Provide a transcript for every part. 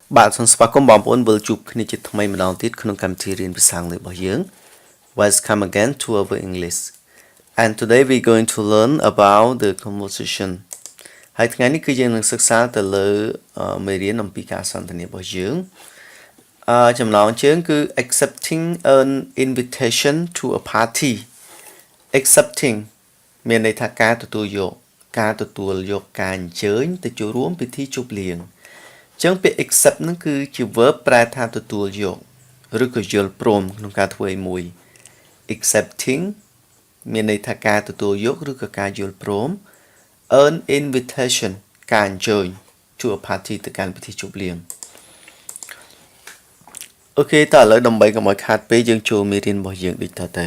Bạn sẵn sàng cùng bọn bốn vừa chụp khi chụp thay mà đón tiết không cầm thi riêng với sang lời bảo dưỡng. Welcome again to our English. And today we're going to learn about the conversation. Hai ngày này cứ dân năng sức xa từ lời mấy riêng nằm bị cả sang tình bảo dưỡng. Trong lòng chương cứ accepting an invitation to a party. Accepting miền này thà ca tụi tôi vô càng chơi từ chỗ ruộng bị thi chụp liền. Chẳng bị accept នឹងគឺជា verb ប្រែថាទទួលយកឬក៏យល់ព្រមក្នុងការធ្វើឲ្យមួយ accepting មានន័យថាការទទួលយកឬក៏ការយល់ព្រម an invitation ការអញ្ជើញ to a party ទៅកាន់ពិធីជប់លៀងអូខេតើឥឡូវដើម្បីកុំឲ្យខាតពេលយើងចូលមេរៀនរបស់យើងដូចតទៅ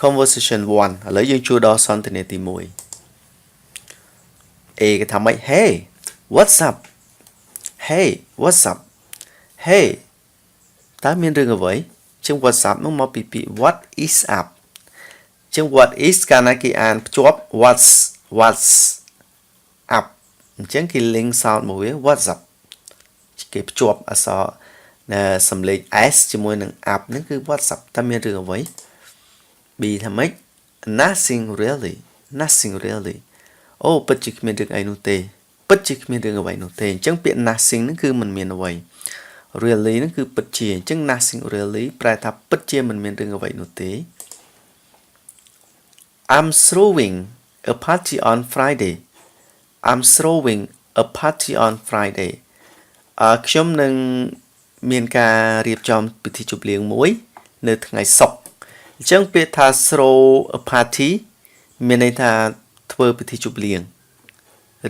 conversation 1 ឥឡូវយើងចូលដល់សន្ទនាទី1 A គេថាម៉េច Hey what's up Hey what's up Hey តើមានរឿងអ្វីជាង what's up នោះមកពីពាក្យ what is up ជាង what is កាលណាគេអានភ្ជាប់ what's up អញ្ចឹងគេ link sound មកវា what's up គេភ្ជាប់អក្សរសំឡេង s ជាមួយនឹង up ហ្នឹងគឺ what's up តើមានរឿងអ្វី B ថាម៉េច nothing really អូពិតជាគ្មានរឿងអីនោះទេពិតជាគ្មានរឿងអ្វីនោះទេអញ្ចឹងពាក្យ nothing ហ្នឹងគឺមិនមានអ្វី really ហ្នឹងគឺពិតជាអញ្ចឹង nothing really ប្រែថាពិតជាមិនមានរឿងអ្វីនោះទេ I'm throwing a party on Friday ខ្ញុំនឹងមានការរៀបចំពិធីជប់លៀងមួយនៅថ្ងៃសុក្រអញ្ចឹងពាក្យថា throw a party មានន័យថាធ្វើពិធីជប់លៀង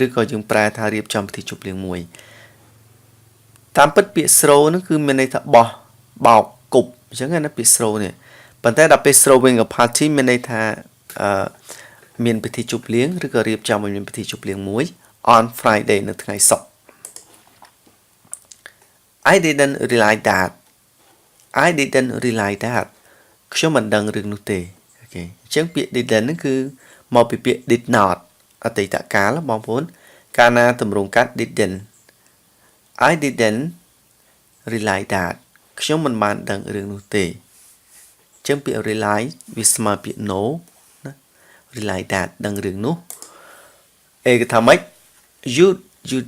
ឬក៏យើងប្រែថារៀបចំពិធីជប់លៀងមួយតាមពិតពាក្យ throw ហ្នឹងគឺមានន័យថាបោះបោកគប់អញ្ចឹងណាពាក្យ throw នេះប៉ុន្តែដល់ពេល throwing a party មានន័យថាមានពិធីជប់លៀងឬក៏រៀបចំឲ្យមានពិធីជប់លៀងមួយ on Friday នៅថ្ងៃសុក្រ I didn't realize that ខ្ញុំមិនដឹងរឿងនោះទេអូខេអញ្ចឹងពាក្យ didn't ហ្នឹងគឺមកពីពាក្យ did not អតីតកាលបងប្អូនកាលណាទម្រង់កាត់ didn't I didn't realize that ខ្ញុំមិនបានដឹងរឿងនោះទេអញ្ចឹងពាក្យ realize វាស្មើពាក្យ know ណា realize that ដឹងរឿងនោះអេគេថាម៉េច you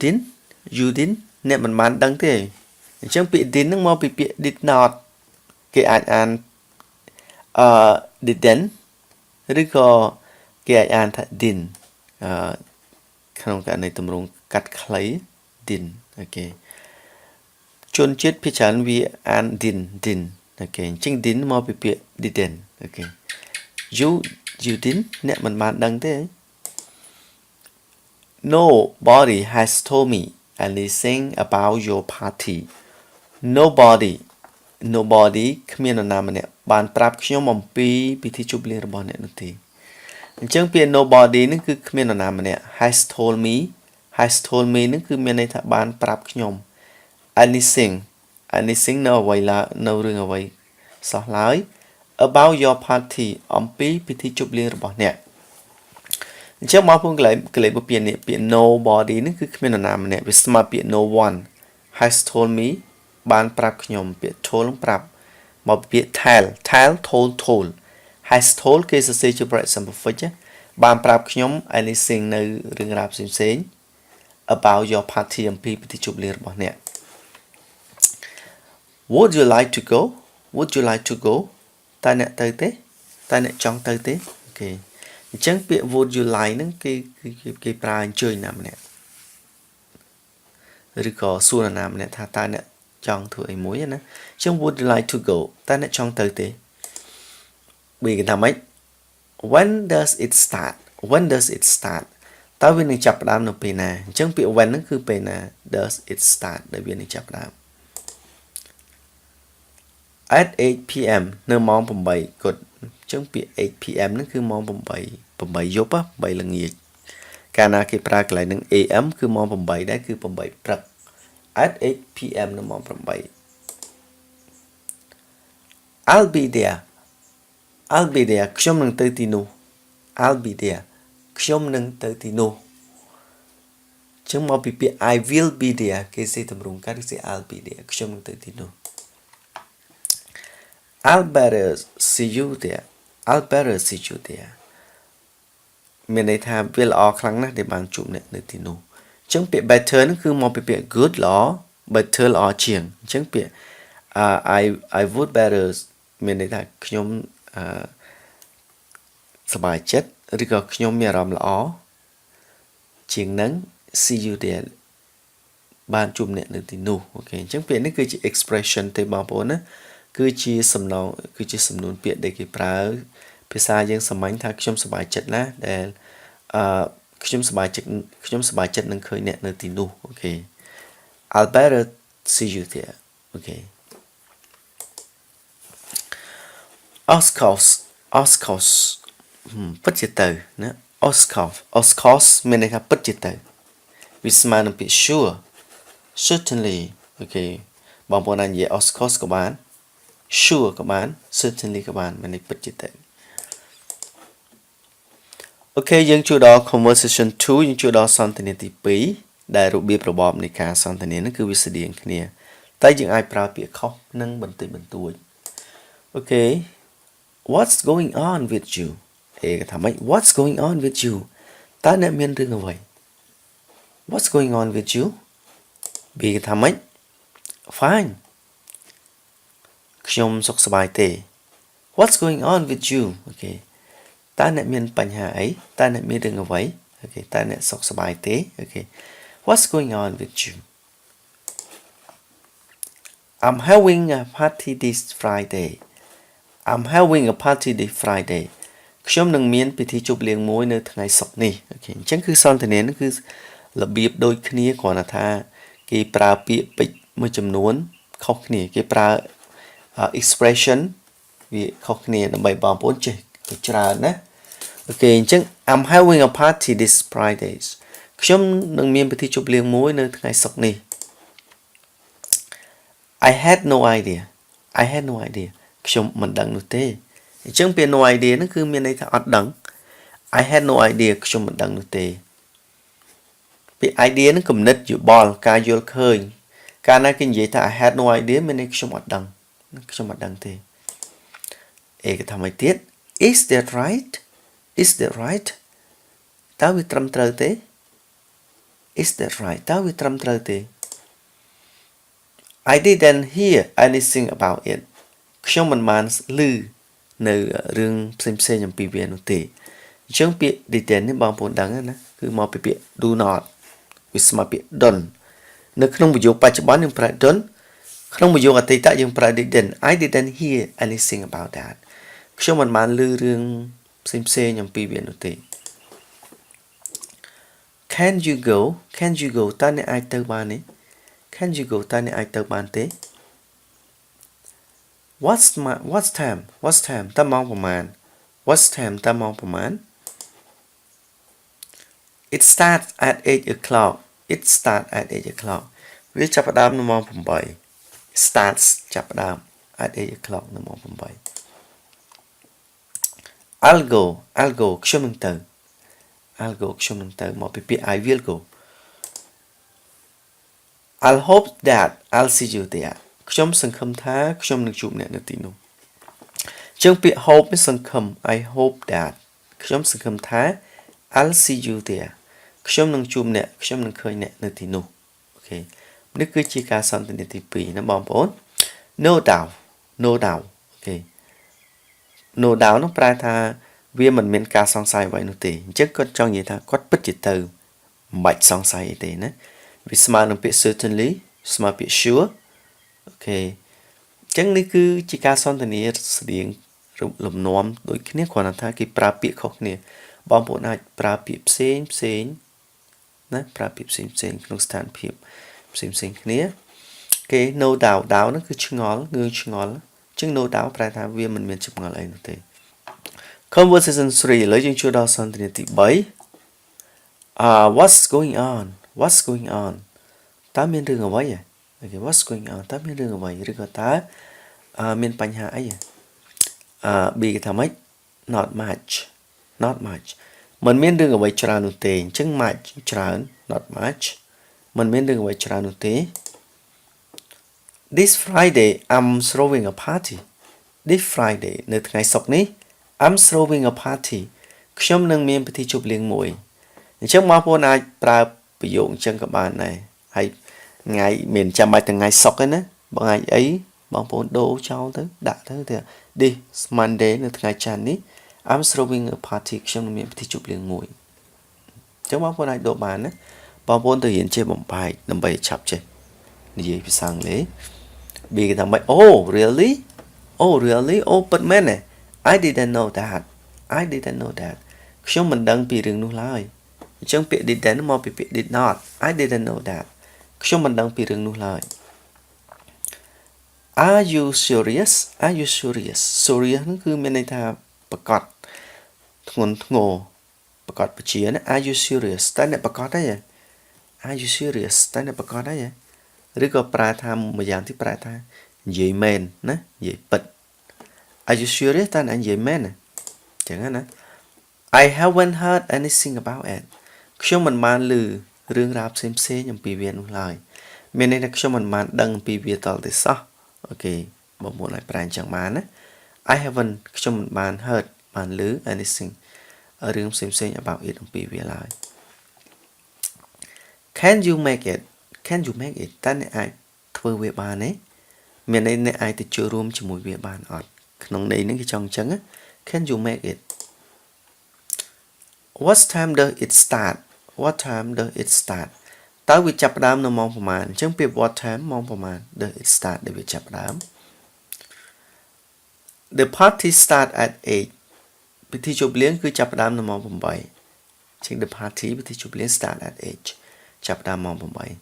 didn't អ្នកមិនបានដឹងទេអញ្ចឹងពាក្យ didn't ហ្នឹងមកពីពាក្យ did not គេអាចអានdidn't ឬក៏គេអាចអានថា didn't ក្នុងករណីទម្រង់កាត់ខ្លី didn't អូខេជនជាតិភាគច្រើនវាអាន didn't អូខេអញ្ចឹង didn't មកពីពាក្យ didn't អូខេ you didn't អ្នកមិនបានដឹងទេ Nobody has told me anything about your party Nobody គ្មាននរណាម្នាក់បានប្រាប់ខ្ញុំអំពីពិធីជប់លៀងរបស់អ្នកនោះទេអញ្ចឹងពាក្យ nobody ហ្នឹងគឺគ្មាននរណាម្នាក់ has told me ហ្នឹងគឺមានន័យថាបានប្រាប់ខ្ញុំ anything នៅអ្វីឡើយនៅរឿងអ្វីសោះឡើយ about your party អំពីពិធីជប់លៀងរបស់អ្នកអញ្ចឹងបងប្អូនកន្លែងពាក្យនេះពាក្យ nobody ហ្នឹងគឺគ្មាននរណាម្នាក់វាស្មើពាក្យ no one has told me បានប្រាប់ខ្ញុំពាក្យ told ប្រាប់មកពាក្យ tell told has told គេសរសេរជា present perfect បានប្រាប់ខ្ញុំ anything នៅរឿងរ៉ាវផ្សេង about your party អំពីពិធីជប់លៀងរបស់អ្នក Would you like to go តើអ្នកទៅទេតើអ្នកចង់ទៅទេអូខេអញ្ចឹងពាក្យ would you like ហ្នឹងគេប្រើអញ្ជើញណាម្នាក់ឬក៏សួរណាម្នាក់ថាតើអ្នកចង់ធ្វើអីមួយណាអញ្ចឹង would you like to go តើអ្នកចង់ទៅទេវាគេថាម៉េច when does it start តើវានឹងចាប់ផ្ដើមនៅពេលណាអញ្ចឹងពាក្យ when ហ្នឹងគឺពេលណា does it start ដែលវានឹងចាប់ផ្ដើម at 8 pm នៅម៉ោង 8 គត់អញ្ចឹងពាក្យ 8 pm ហ្នឹងគឺម៉ោង 8 យប់8ល្ងាចកាលណាគេប្រើកន្លែងនឹង am គឺម៉ោង 8 ដែរគឺ 8 ព្រឹក at 8 pm នៅម៉ោង 8 I'll be there ខ្ញុំនឹងទៅទីនោះ I'll be there ខ្ញុំនឹងទៅទីនោះ ចឹងមកពីពាក្យ I will be there គេសេទម្រង់កាត់គេសេ I'll be there ខ្ញុំនឹងទៅទីនោះ I'll better see you there I'll better see you there មានន័យថាវាល្អខ្លាំងណាស់ដែលបានជួបអ្នកនៅទីនោះចឹងពាក្យ better ហ្នឹងគឺមកពីពាក្យ good ល្អ better ល្អជាងចឹងពាក្យ I would better មានន័យថាខ្ញុំសប្បាយចិត្តឬក៏ខ្ញុំមានអារម្មណ៍ល្អជាងនឹង see you there បានជួបអ្នកនៅទីនោះអូខេអញ្ចឹងពាក្យនេះគឺជា expression ទេបងប្អូនណាគឺជាសំណួរពាក្យដែលគេប្រើភាសាយើងសាមញ្ញថាខ្ញុំសប្បាយចិត្តណាស់ដែលខ្ញុំសប្បាយចិត្តនឹងឃើញអ្នកនៅទីនោះអូខេ I'll better see you there អូខេ of course ពិតជាទៅណា of course មានន័យថាពិតជាទៅវាស្មើនឹងពាក្យ sure certainly អូខេបងប្អូនអាចនិយាយ of course ក៏បាន sure ក៏បាន certainly ក៏បានមានន័យពិតជាទៅអូខេយើងចូលដល់ conversation 2យើងចូលដល់សន្ទនាទី2ដែលរបៀបរបបនៃការសន្ទនានេះគឺវាស្តៀងគ្នាតែយើងអាចប្រើពាក្យខុសនឹងបន្តិចបន្តួចអូខេ What's going on with you ថាម៉េច What's going on with you តើអ្នកមានរឿងអ្វី What's going on with you B ថាម៉េច Fine ខ្ញុំសុខសប្បាយទេ What's going on with you អូខេតើអ្នកមានបញ្ហាអីតើអ្នកមានរឿងអ្វីអូខេតើអ្នកសុខសប្បាយទេអូខេ What's going on with you I'm having a party this Friday I'm having a party this Friday ខ្ញុំនឹងមានពិធីជប់លៀងមួយនៅថ្ងៃសុក្រនេះអូខេអញ្ចឹងគឺសន្ទនានេះគឺរបៀបដូចគ្នាគ្រាន់តែថាគេប្រើពាក្យពេចន៍មួយចំនួនខុសគ្នាគេប្រើ expression វាខុសគ្នាដើម្បីបងប្អូនចេះច្រើនណាអូខេអញ្ចឹង I'm having a party this Friday ខ្ញុំនឹងមានពិធីជប់លៀងមួយនៅថ្ងៃសុក្រនេះ I had no idea ខ្ញុំមិនដឹងនោះទេអញ្ចឹងពាក្យ no idea ហ្នឹងគឺមានន័យថាអត់ដឹង I had no idea ខ្ញុំមិនដឹងនោះទេពាក្យ idea ហ្នឹងគំនិតយោបល់ការយល់ឃើញកាលណាគេនិយាយថា I had no idea មានន័យខ្ញុំអត់ដឹងទេគេថាម៉េចទៀត Is that right តើវាត្រឹមត្រូវទេ Is that right តើវាត្រឹមត្រូវទេ I didn't hear anything about it ខ្ញុំមិនបានឮនៅរឿងផ្សេងអំពីវានោះទេអញ្ចឹងពាក្យ didn't នេះបងប្អូនដឹងណាគឺមកពីពាក្យ do not វាស្មើពាក្យ don't នៅក្នុងប្រយោគបច្ចុប្បន្នយើងប្រើ don't ក្នុងប្រយោគអតីតយើងប្រើ didn't I didn't hear anything about that ខ្ញុំមិនបានឮរឿងផ្សេងអំពីវានោះទេ Can you go តើអ្នកអាចទៅបានទេ Can you go តើអ្នកអាចទៅបានទេ What's time តើម៉ោងប្រហែល What's time តើម៉ោងប្រហែល It starts at 8 o'clock វាចាប់ផ្ដើមនៅម៉ោង8 starts ចាប់ផ្ដើម at 8 o'clock នៅម៉ោង8 I'll go ខ្ញុំនឹងទៅ មកពីពាក្យ I will go I'll hope that I'll see you there ខ្ញុំសង្ឃឹមថាខ្ញុំនឹងជួបអ្នកនៅទីនោះជាងពាក្យ hope នេះសង្ឃឹម I hope that ខ្ញុំសង្ឃឹមថា I'll see you there ខ្ញុំនឹងជួបអ្នកខ្ញុំនឹងឃើញអ្នកនៅទីនោះអូខេនេះគឺជាការសន្ទនាទី2ណាបងប្អូន no doubt អូខេ no doubt នោះប្រែថាវាមិនមានការសង្ស័យអ្វីនោះទេអញ្ចឹងគាត់ចង់និយាយថាគាត់ពិតជាទៅមិនបាច់សង្ស័យអីទេណាវាស្មើនឹងពាក្យ certainly ស្មើពាក្យ sure អូខេអញ្ចឹងនេះគឺជាការសន្ទនាស្តៀងលំនាំដូចគ្នាគ្រាន់តែថាគេប្រើពាក្យខុសគ្នាបងប្អូនអាចប្រើពាក្យផ្សេងណាប្រើពាក្យផ្សេងក្នុងស្ថានភាពផ្សេងគ្នាគេ no doubt ហ្នឹងគឺឆ្ងល់ងឿងឆ្ងល់អញ្ចឹង no doubt ប្រែថាវាមិនមានចម្ងល់អីនោះទេ Conversation 3 ឥឡូវយើងចូលដល់សន្ទនាទី3 What's going on តើមានរឿងអ្វីអូខេ What's going on តើមានរឿងអ្វីឬក៏តើមានបញ្ហាអីB គេថាម៉េច not much mình miễn đừng ở vậy tràn nụ tê chẳng much tràn not much mình miễn đừng ở vậy tràn nụ tê This Friday I'm throwing a party This Friday នៅថ្ងៃសុក្រនេះ I'm throwing a party ខ្ញុំនឹងមានពិធីជប់លៀងមួយអញ្ចឹងបងប្អូនអាចប្រើប្រយោគអញ្ចឹងក៏បានដែរហើយថ្ងៃមានចាំបាច់ថ្ងៃសុក្រទេណាបងអាចអីបងប្អូនដូរចោលទៅដាក់ទៅ This Monday នៅថ្ងៃច័ន្ទនេះ I'm throwing a party ខ្ញុំនឹងមានពិធីជប់លៀងមួយអញ្ចឹងបងប្អូនអាចដូរបានណាបងប្អូនទៅរៀនចេះបំបែកដើម្បីឆាប់ចេះនិយាយភាសាអង់គ្លេស B គេថាម៉េច Oh really Oh really Oh ពិតមែនទេ I didn't know that I didn't know that ខ្ញុំមិនដឹងពីរឿងនោះឡើយអញ្ចឹងពាក្យ didn't មកពីពាក្យ did not I didn't know that ខ្ញុំមិនដឹងពីរឿងនោះឡើយ Are you serious Are you serious serious ហ្នឹងគឺមានន័យថាប្រកបធ្ងន់ធ្ងរប្រកបបជាណា Are you serious តើអ្នកប្រកបទេ Are you serious តើអ្នកប្រកបទេឬក៏ប្រើថាមួយយ៉ាងទីប្រើថានិយាយមែនណានិយាយពិត Are you serious តើអ្នកនិយាយមែនអញ្ចឹងណា I haven't heard anything about it ខ្ញុំមិនបានឮរឿងរ៉ាវផ្សេងៗអំពីវានោះឡើយមានន័យថាខ្ញុំមិនបានដឹងអំពីវាតទៅទេសោះអូខេបងប្អូនអាចប្រែអញ្ចឹងបានណា I haven't ខ្ញុំមិនបាន heard បានឮ anything រឿងផ្សេងៗ about it អំពីវាឡើយ Can you make it Can you make it តើអ្នកអាចធ្វើវាបានទេមានន័យអ្នកអាចទៅចូលរួមជាមួយវាបានអត់ក្នុងន័យនេះគេចង់អញ្ចឹង Can you make it What time does it start What time does it start តើវាចាប់ផ្ដើមនៅម៉ោងប្រហែលអញ្ចឹងពាក្យ what time ម៉ោងប្រហែល does it start ដែលវាចាប់ផ្ដើម The party start at 8ពិធីជប់លៀងគឺចាប់ផ្ដើមនៅម៉ោង8អញ្ចឹង the party ពិធីជប់លៀង start at 8ចាប់ផ្ដើមម៉ោង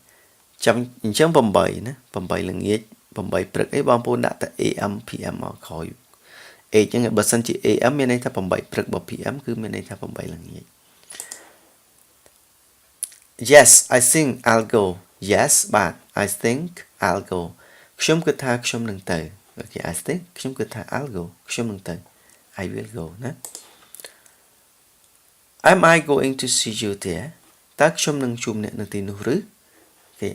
8ចាំអញ្ចឹង8ណា8ល្ងាច8ព្រឹកអីបងប្អូនដាក់តែ AM PM មកក្រោយ 8អញ្ចឹងបើសិនជា AM មានន័យថា8ព្រឹកបើ PM គឺមានន័យថា8ល្ងាច Yes I think I'll go Yes but I think I'll go ខ្ញុំគិតថាខ្ញុំនឹងទៅអូខេ I think ខ្ញុំគិតថា I'll go ខ្ញុំនឹងទៅ I will go ណា Am I going to see you there តើខ្ញុំនឹងជួបអ្នកនៅទីនោះឬអូខេ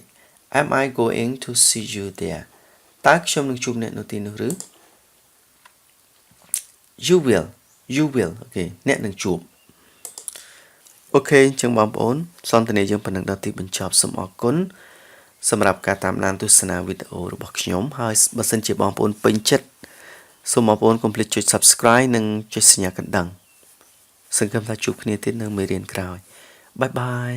Am I going to see you there តើខ្ញុំនឹងជួបអ្នកនៅទីនោះឬ You will អូខេអ្នកនឹងជួបអូខេអញ្ចឹងបងប្អូនសន្ទនាយើងប៉ុណ្ណឹងដល់ទីបញ្ចប់សូមអរគុណសម្រាប់ការតាមដានទស្សនាវីដេអូរបស់ខ្ញុំហើយបើសិនជាបងប្អូនពេញចិត្តសូមបងប្អូនកុំភ្លេចចុច Subscribe និងចុចសញ្ញាកណ្ដឹងសង្ឃឹមថាជួបគ្នាទៀតនៅមេរៀនក្រោយបាយបាយ